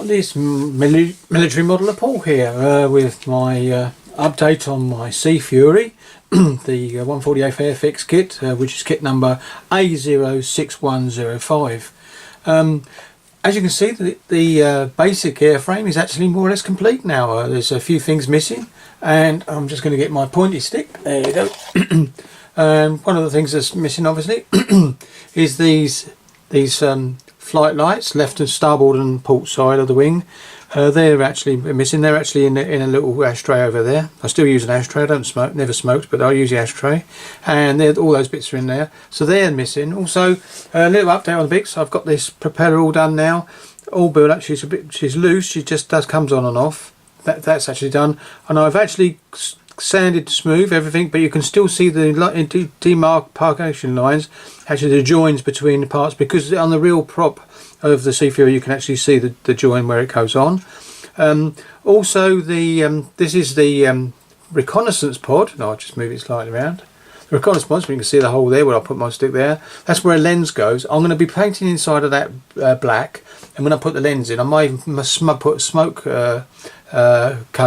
This military model of Paul here with my update on my Sea Fury, the 148 Airfix kit, which is kit number A06105. As you can see, the basic airframe is actually more or less complete now. There's a few things missing, and I'm just going to get my pointy stick. There you go. One of the things that's missing, obviously, is these flight lights, left and starboard and port side of the wing. They're actually missing. They're actually in a little ashtray over there. I still use an ashtray. I don't smoke, never smoked, but I use the ashtray, and all those bits are in there. So they're missing. Also, a little update on the bits. I've got this propeller all done now, all built up. She's loose. She just comes on and off. That's actually done, and I've actually sanded smooth everything, but you can still see the demarcation lines, actually the joins between the parts, because on the real prop of the Sea Fury you can actually see the join where it goes on. Also this is the reconnaissance pod. No, I'll just move it slightly around. The reconnaissance pod, so you can see the hole there where I'll put my stick there. That's where a lens goes. I'm going to be painting inside of that black, and when I put the lens in I might even put smoke colour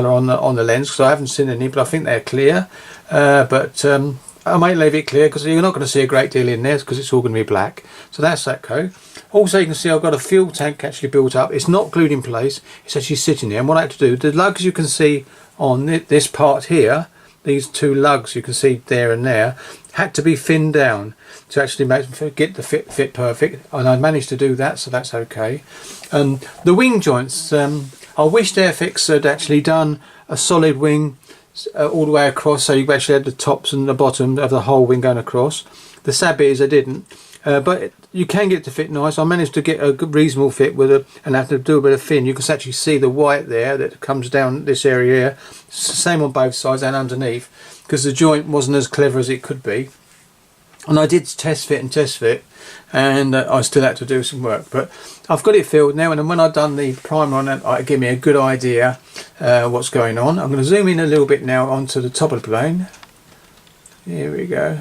on the lens, because I haven't seen any, but I think they're clear. But I might leave it clear because you're not going to see a great deal in there because it's all going to be black. So that's that code. Also, you can see I've got a fuel tank actually built up. It's not glued in place, it's actually sitting there. And what I had to do, the lugs you can see on this part here, these two lugs you can see there and there, had to be thinned down to actually get the fit perfect, and I managed to do that, so that's okay. The wing joints, I wished Airfix had actually done a solid wing all the way across, so you actually had the tops and the bottom of the whole wing going across. The sad bit is I didn't, but you can get it to fit nice. I managed to get a good reasonable fit with it, and have to do a bit of fin. You can actually see the white there that comes down this area here. It's the same on both sides and underneath, because the joint wasn't as clever as it could be. And I did test fit, and I still had to do some work, but I've got it filled now. And when I've done the primer on it, it gave me a good idea what's going on. I'm going to zoom in a little bit now onto the top of the plane. Here we go.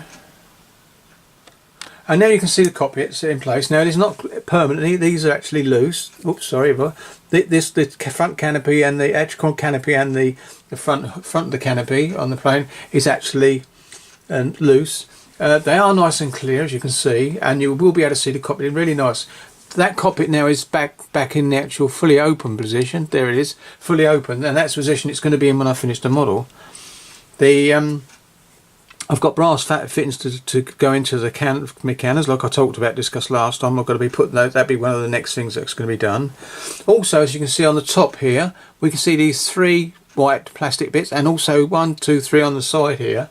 And now you can see the cockpit's in place. Now it's not permanently, these are actually loose. Oops, sorry, but the front canopy and the actual canopy and the front of the canopy on the plane is actually loose. They are nice and clear, as you can see, and you will be able to see the cockpit. Really nice. That cockpit now is back in the actual fully open position. There it is, fully open, and that's the position it's going to be in when I finish the model. I've got brass fittings to go into the cannons, like I discussed last time. I've got to be putting those. That'd be one of the next things that's going to be done. Also, as you can see on the top here, we can see these three white plastic bits, and also 1, 2, 3 on the side here.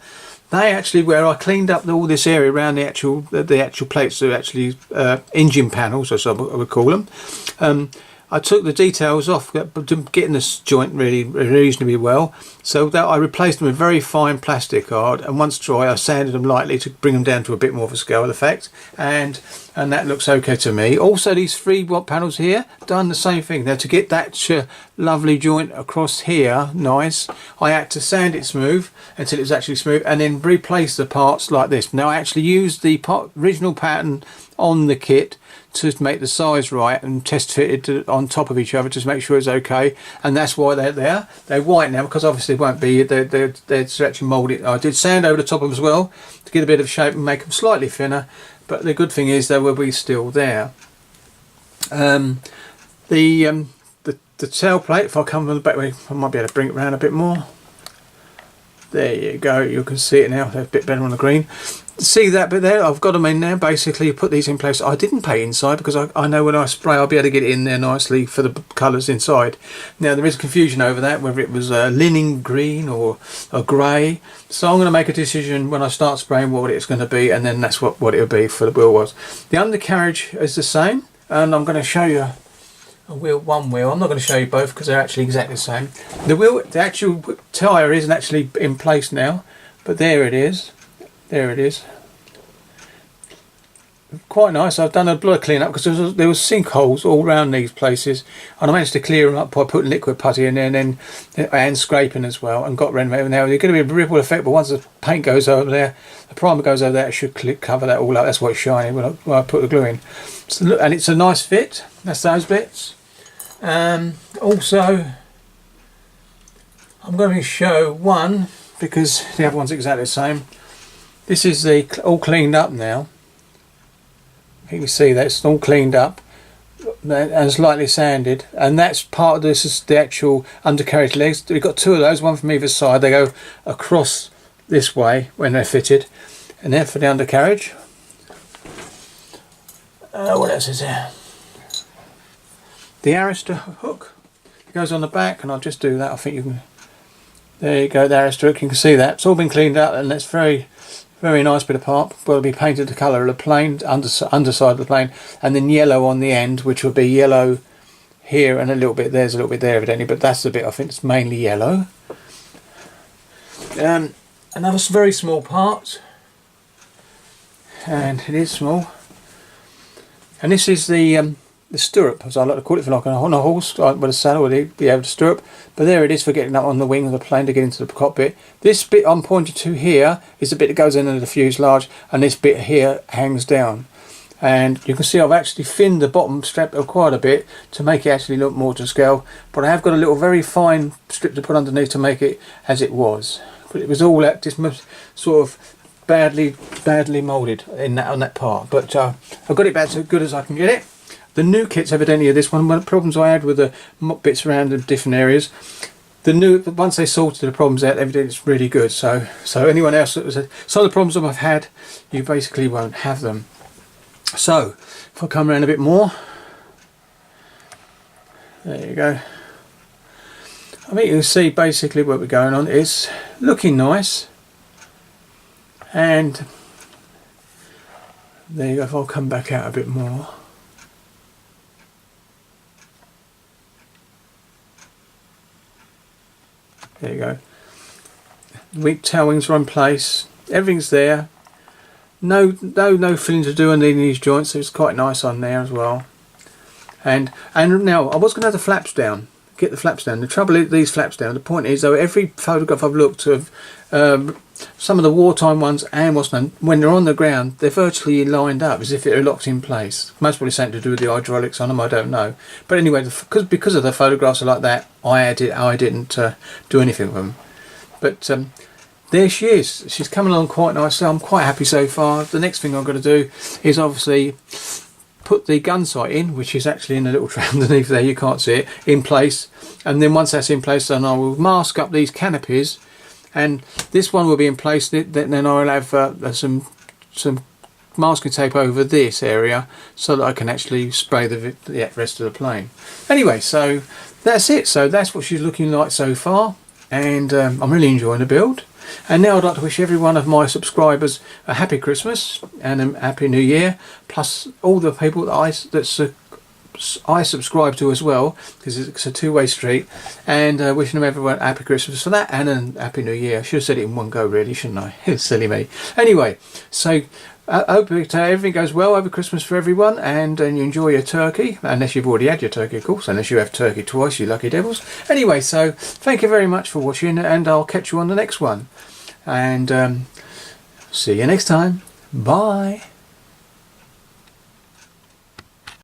They actually, where I cleaned up all this area around the actual plates, are actually engine panels, as I would call them. I took the details off, getting this joint really reasonably well, so that I replaced them with very fine plastic card, and once dry I sanded them lightly to bring them down to a bit more of a scale effect, and that looks okay to me. Also, these 3 watt panels here, done the same thing. Now, to get that lovely joint across here nice, I had to sand it smooth until it was actually smooth, and then replace the parts like this. Now, I actually used the original pattern on the kit to make the size right, and test fitted on top of each other to make sure it's okay, and that's why they're there. They're white now because obviously it won't be, they're actually moulded. I did sand over the top of them as well to get a bit of shape and make them slightly thinner, but the good thing is they will be still there. The tail plate, if I come from the back way, I might be able to bring it around a bit more. There you go, you can see it now, they're a bit better on the green. See that bit there? I've got them in there. Basically, put these in place. I didn't paint inside because I know when I spray I'll be able to get it in there nicely for the colours inside. Now, there is confusion over that, whether it was a linen green or a grey. So I'm going to make a decision when I start spraying what it's going to be, and then that's what it'll be for the wheel was. The undercarriage is the same, and I'm going to show you one wheel. I'm not going to show you both because they're actually exactly the same. The actual tyre isn't actually in place now, but there it is. There it is. Quite nice. I've done a blood clean up because there was sinkholes all around these places, and I managed to clear them up by putting liquid putty in there and scraping as well, and got rid of it. Now there's going to be a ripple effect, but once the paint goes over there, the primer goes over there, it should cover that all up. That's why it's shiny when I put the glue in. So, and it's a nice fit. That's those bits. Also, I'm going to show one because the other one's exactly the same. This is all cleaned up now. You can see that it's all cleaned up and slightly sanded, and that's part of this is the actual undercarriage legs. We've got two of those, one from either side. They go across this way when they're fitted, and then for the undercarriage. What else is there? The Arista hook goes on the back, and I'll just do that. I think you can. There you go, the Arista hook. You can see that it's all been cleaned up, and it's very nice bit of part. Will be painted the colour of the plane, underside of the plane, and then yellow on the end, which will be yellow here and a little bit there's a little bit there evidently, but that's the bit I think it's mainly yellow. Another very small part, and it is small, and this is the stirrup, as I like to call it, for like on a horse with a saddle, would be able to stirrup. But there it is for getting up on the wing of the plane to get into the cockpit. This bit I'm pointing to here is the bit that goes into the fuselage, and this bit here hangs down. And you can see I've actually thinned the bottom strap quite a bit to make it actually look more to scale. But I have got a little very fine strip to put underneath to make it as it was. But it was all that just sort of badly moulded in on that part. But I've got it back as good as I can get it. The new kits evidently are this one. One of the problems I had with the bits around in different areas, once they sorted the problems out, evidently it's really good. So anyone else that was some of the problems I've had, you basically won't have them. So if I come around a bit more, there you go. I think you can see basically what we're going on. It's looking nice, and there you go. If I'll come back out a bit more. There you go. The tail wings are in place. Everything's there. No filling to do on these joints. So it's quite nice on there as well. And now I was going to have the flaps down. Get the flaps down. The trouble is these flaps down. The point is though, every photograph I've looked of, some of the wartime ones and what's known, when they're on the ground, they're virtually lined up as if they're locked in place. Most probably something to do with the hydraulics on them, I don't know. But anyway, because of the photographs are like that, I didn't do anything with them. But there she is. She's coming along quite nicely. I'm quite happy so far. The next thing I'm going to do is obviously put the gun sight in, which is actually in a little tray underneath there, you can't see it, in place. And then once that's in place, then I will mask up these canopies, and this one will be in place. Then I'll have some masking tape over this area so that I can actually spray the rest of the plane. Anyway, so that's it. So that's what she's looking like so far, and I'm really enjoying the build. And now I'd like to wish every one of my subscribers a happy Christmas and a happy New Year, plus all the people that I subscribe to as well, because it's a two-way street, and wishing them everyone a happy Christmas for that and a happy New Year. I should have said it in one go really, shouldn't I? Silly me. Anyway, so I hope everything goes well over Christmas for everyone, and you enjoy your turkey, unless you've already had your turkey, of course, unless you have turkey twice, you lucky devils. Anyway, so thank you very much for watching, and I'll catch you on the next one. And see you next time. Bye.